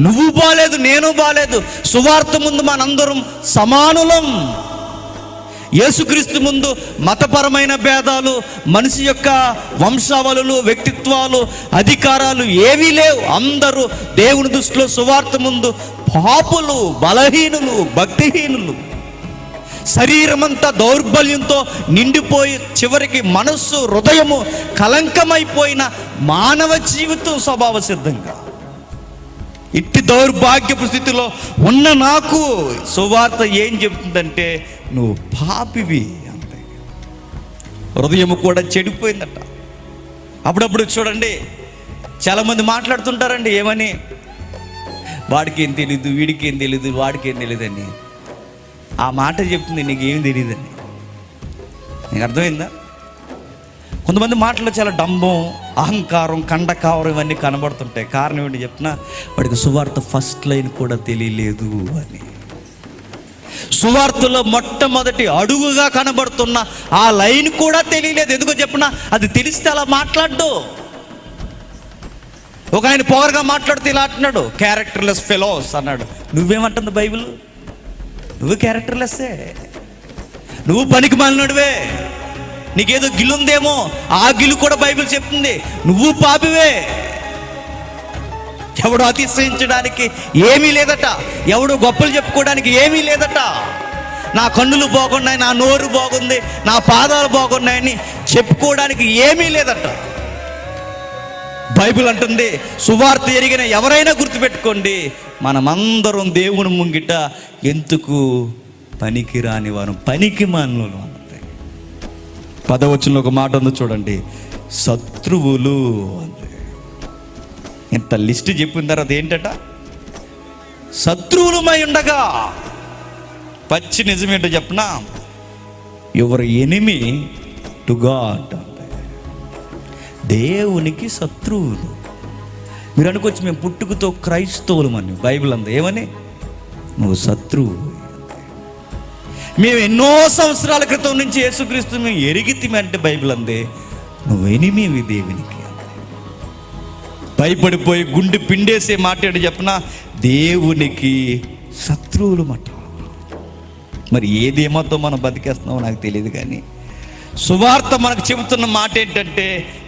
నువ్వు బాలేదు, నేను బాలేదు. సువార్త ముందు మనందరం సమానులం. యేసుక్రీస్తు ముందు మతపరమైన భేదాలు, మనిషి యొక్క వంశావళులు, వ్యక్తిత్వాలు, అధికారాలు ఏవీ లేవు. అందరూ దేవుని దృష్టిలో సువార్త ముందు పాపులు, బలహీనులు, భక్తిహీనులు. శరీరమంతా దౌర్బల్యంతో నిండిపోయి చివరికి మనస్సు, హృదయము కలంకమైపోయిన మానవ జీవితం స్వభావ సిద్ధంగా. ఇట్టి దౌర్భాగ్యపు స్థితిలో ఉన్న నాకు సువార్త ఏం చెప్తుందంటే, నువ్వు పాపివి అంతే. హృదయము కూడా చెడిపోయిందట. అప్పుడప్పుడు చూడండి, చాలామంది మాట్లాడుతుంటారండి, ఏమని, వాడికి ఏం తెలీదు, వీడికి ఏం తెలీదు, వాడికి ఏం తెలియదని. ఆ మాట చెప్తుంది నీకేం తెలియదని. నీకు అర్థమైందా? కొంతమంది మాటల్లో చాలా డంబం, అహంకారం, కండకావరం ఇవన్నీ కనబడుతుంటాయి. కారణం ఏంటి చెప్పినా, వాడికి సువార్త ఫస్ట్ లైన్ కూడా తెలియలేదు అని. సువార్తలో మొట్టమొదటి అడుగుగా కనబడుతున్న ఆ లైన్ కూడా తెలియలేదు. ఎందుకో చెప్పినా, అది తెలిస్తే అలా మాట్లాడ్డు. ఒక ఆయన పొగరుగా మాట్లాడితే ఇలా అంటున్నాడు, క్యారెక్టర్లెస్ ఫెలోస్ అన్నాడు. నువ్వేమంటుంది బైబిల్? నువ్వు క్యారెక్టర్లెస్సే, నువ్వు పనికి మాలినోడివే. నీకేదో గిల్లుందేమో, ఆ గిల్లు కూడా బైబిల్ చెప్తుంది. నువ్వు పాపివే. ఎవడు అతిశయించడానికి ఏమీ లేదట, ఎవడు గొప్పలు చెప్పుకోవడానికి ఏమీ లేదట. నా కన్నులు బాగున్నాయి, నా నోరు బాగుంది, నా పాదాలు బాగున్నాయని చెప్పుకోవడానికి ఏమీ లేదట. బైబిల్ అంటుంది, సువార్త ఎరిగిన ఎవరైనా గుర్తుపెట్టుకోండి, మనమందరం దేవుని ముంగిట ఎందుకు పనికిరాని వారు, పనికి మాలినోళ్ళు. 10వ వచనంలో ఒక మాట ఉందో చూడండి, శత్రువులు అంతే. ఇంత లిస్ట్ చెప్పిన తర్వాత ఏంటట, శత్రువులమై ఉండగా. పచ్చి నిజమేంటో చెప్పనా, యువర్ ఎనిమీ టు గాడ్. దేవునికి శత్రువులు. మీరు అనుకోవచ్చు, మేము పుట్టుకతో క్రైస్తవులమని. బైబిల్ అంది ఏమని, నువ్వు శత్రువు. మేము ఎన్నో సంవత్సరాల క్రితం నుంచి యేసుక్రీస్తు మేము ఎరిగితిమి అంటే బైబిల్ అందే నువ్వు ఎనిమివి దేవునికి. భయపడిపోయి గుండె పిండేసే మాట్లాడి చెప్పిన దేవునికి శత్రువులు మాట. మరి ఏదేమతో మనం బతికేస్తున్నామో నాకు తెలియదు, కానీ సువార్త మనకు చెబుతున్న మాట ఏంటంటే,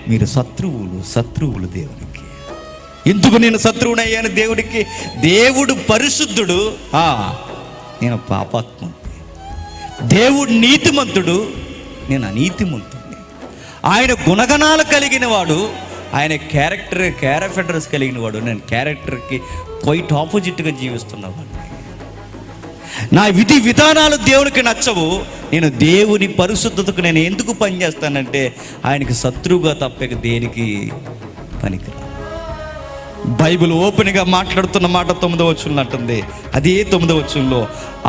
మీరు శత్రువులు, శత్రువులు దేవునికి. ఎందుకు నేను శత్రువునయ్యాను దేవుడికి? దేవుడు పరిశుద్ధుడు, నేను పాపాత్ముడు. దేవుడు నీతిమంతుడు, నేను అనీతిమంతుడిని. ఆయన గుణగణాలు కలిగిన వాడు, ఆయన క్యారెక్టర్స్ కలిగిన వాడు, నేను క్యారెక్టర్కి క్వైట్ ఆపోజిట్గా జీవిస్తున్నవాడిని. నా విధి విధానాలు దేవునికి నచ్చవు. నేను దేవుని పరిశుద్ధతకు నేను ఎందుకు పనిచేస్తానంటే, ఆయనకి శత్రువుగా తప్పక దేనికి పనికిరా. బైబిల్ ఓపెన్గా మాట్లాడుతున్న మాట 9వ వచనంలో అంటుంది. అదే 9వ వచనంలో,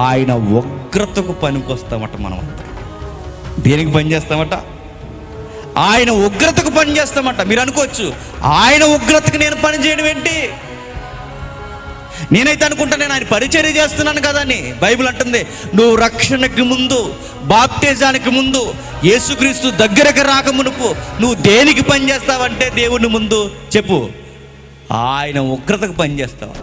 ఆయన ఉగ్రతకు పనికొస్తామట. మనం దేనికి పని చేస్తామట? ఆయన ఉగ్రతకు పని చేస్తామట. మీరు అనుకోవచ్చు, ఆయన ఉగ్రతకు నేను పని చేయడం ఏంటి? నేనైతే అనుకుంటా, నేను ఆయన పరిచర్య చేస్తున్నాను కదా అని. బైబిల్ అంటుంది, నువ్వు రక్షణకి ముందు, బాప్తిజానికి ముందు, యేసుక్రీస్తు దగ్గరకు రాక మునుపు నువ్వు దేనికి పని చేస్తావంటే, దేవుని ముందు చెప్పు, ఆయన ఉగ్రతకు పనిచేస్తావట.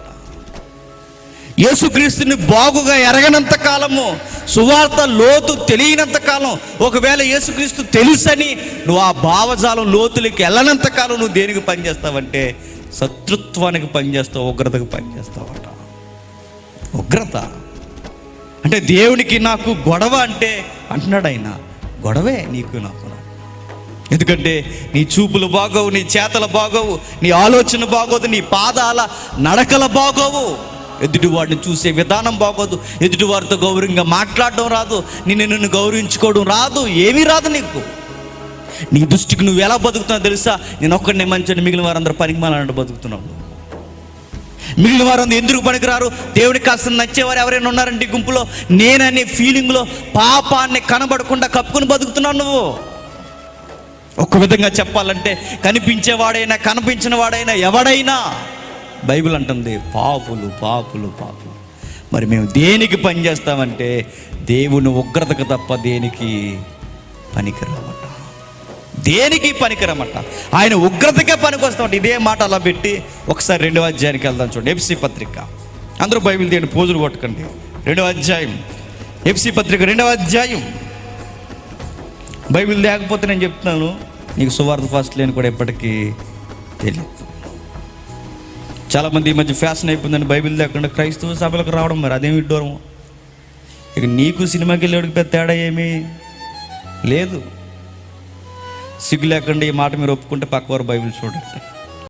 యేసుక్రీస్తుని బాగుగా ఎరగనంత కాలము, సువార్త లోతు తెలియనంత కాలం, ఒకవేళ యేసుక్రీస్తు తెలుసని నువ్వు ఆ భావజాలం లోతులకి వెళ్ళనంత కాలం నువ్వు దేనికి పనిచేస్తావంటే, శత్రుత్వానికి పనిచేస్తావు, ఉగ్రతకు పనిచేస్తావట. ఉగ్రత అంటే దేవునికి నాకు గొడవ అంటే అంటున్నాడు ఆయన, గొడవే నీకు నాకు. ఎందుకంటే నీ చూపులు బాగోవు, నీ చేతలు బాగోవు, నీ ఆలోచన బాగోదు, నీ పాదాల నడకల బాగోవు, ఎదుటివాడిని చూసే విధానం బాగోదు, ఎదుటివారితో గౌరవంగా మాట్లాడడం రాదు, నిన్ను గౌరవించుకోవడం రాదు, ఏమీ రాదు నీకు. నీ దృష్టికి నువ్వు ఎలా బతుకుతున్నావు తెలుసా? నేను ఒక్కడినే మంచిని, మిగిలిన వారందరూ పనికి మాలంటే బతుకుతున్నావు. మిగిలిన వారందరూ ఎందుకు పనికిరారు? దేవుడికి కాస్త నచ్చేవారు ఎవరైనా ఉన్నారంటే గుంపులో, నేననే ఫీలింగ్లో పాపాన్ని కనబడకుండా కప్పుకుని బతుకుతున్నావు నువ్వు. ఒక్క విధంగా చెప్పాలంటే, కనిపించేవాడైనా కనిపించిన వాడైనా ఎవడైనా బైబిల్ అంటుంది పాపులు, పాపులు, పాపులు. మరి మేము దేనికి పని చేస్తామంటే, దేవుని ఉగ్రతకు తప్ప దేనికి పనికిరావట. దేనికి పనికిరమంట. ఆయన ఉగ్రతకే పనికి వస్తామంట. ఇదే మాట అలా పెట్టి ఒకసారి 2వ అధ్యాయానికి వెళ్దాం. చూడండి, ఎఫ్సీ పత్రిక. అందరూ బైబిల్ తీయండి, పోజులు కొట్టకండి. 2వ అధ్యాయం, ఎఫ్సీ పత్రిక 2వ అధ్యాయం. బైబిల్ లేకపోతే నేను చెప్తున్నాను, నీకు సువార్త ఫస్ట్ లేని కూడా ఎప్పటికీ తెలియదు. చాలామంది ఈ మధ్య ఫ్యాషన్ అయిపోయిందని బైబిల్ లేకుండా క్రైస్తవ సభలకు రావడం. మరి అదేమి విడ్డూరము. ఇక నీకు సినిమాకి వెళ్ళేవాడికి పెద్ద తేడా ఏమీ లేదు. సిగ్గు లేకుండా ఈ మాట మీరు ఒప్పుకుంటే పక్కవారు బైబిల్ చూడండి.